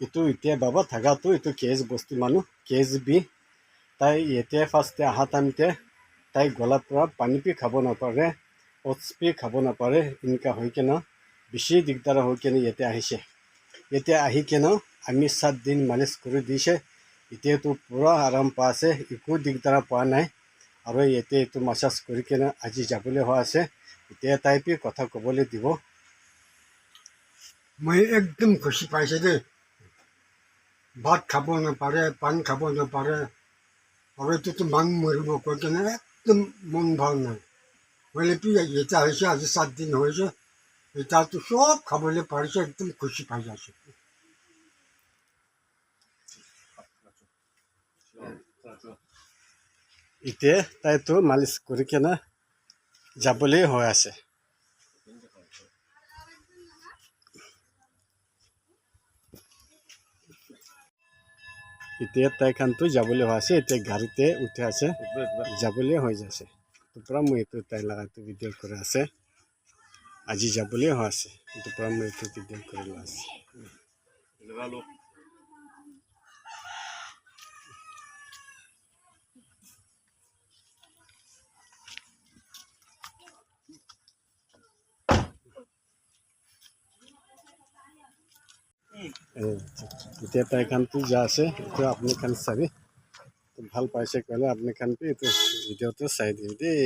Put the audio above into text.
এইটো এতিয়া বাবা থাকাটো এইটো কেজ বস্তি মানুহ কেজ বি তাই এতিয়া ফাৰ্ষ্টে অহা টাইমতে তাই গলাৰ পৰা পানী পি খাব নাপাৰে অ'টছ পি খাব নাপাৰে এনেকুৱা হৈ কেনে বেছি দিগদাৰ হৈ কেনে ইয়াতে আহিছে এতিয়া আহি কেনে আমি 7 দিন মালিচ কৰি দিছে এতিয়াতো পুৰা আৰাম পাই আছে একো দিগদাৰ পোৱা নাই আৰু এতিয়া এইটো মাছাজ কৰি কেনে আজি যাবলৈ হোৱা আছে এতিয়া তাই পি কথা ক'বলৈ দিব মই একদম খুশি পাইছে দেই ভাত খাব নাপাৰে পানী খাব নাপাৰে আৰু এইটোতো মানুহ মৰিব কৈ কেনে একদম মন ভাল নাই বলে পি এটা হৈছে আজি 7 দিন হৈছে এতিয়াতো চব খাবলৈ পাৰিছে একদম খুশি পাই যাইছে এতিয়া তাইতো মালিচ কৰি কেনে যাবলৈ হৈ আছে এতিয়া তাইখানতো যাবলৈ হৈ আছে এতিয়া গাড়ীতে উঠি আছে যাবলৈ হৈ যাছে পৰা মই এইটো তাই লগাটো ভিডিঅ' কৰি আছে আজি যাবলৈ হৈ আছে এইটো পৰা মই এইটো ভিডিঅ' কৰি লৈ আছে এতিয়া তাইখানতো যা আছে এইটো আপুনি খান চাবি ভাল পাইছে ক'লে আপুনি খান এইটো ভিডিঅ'টো চাই দিবি দেই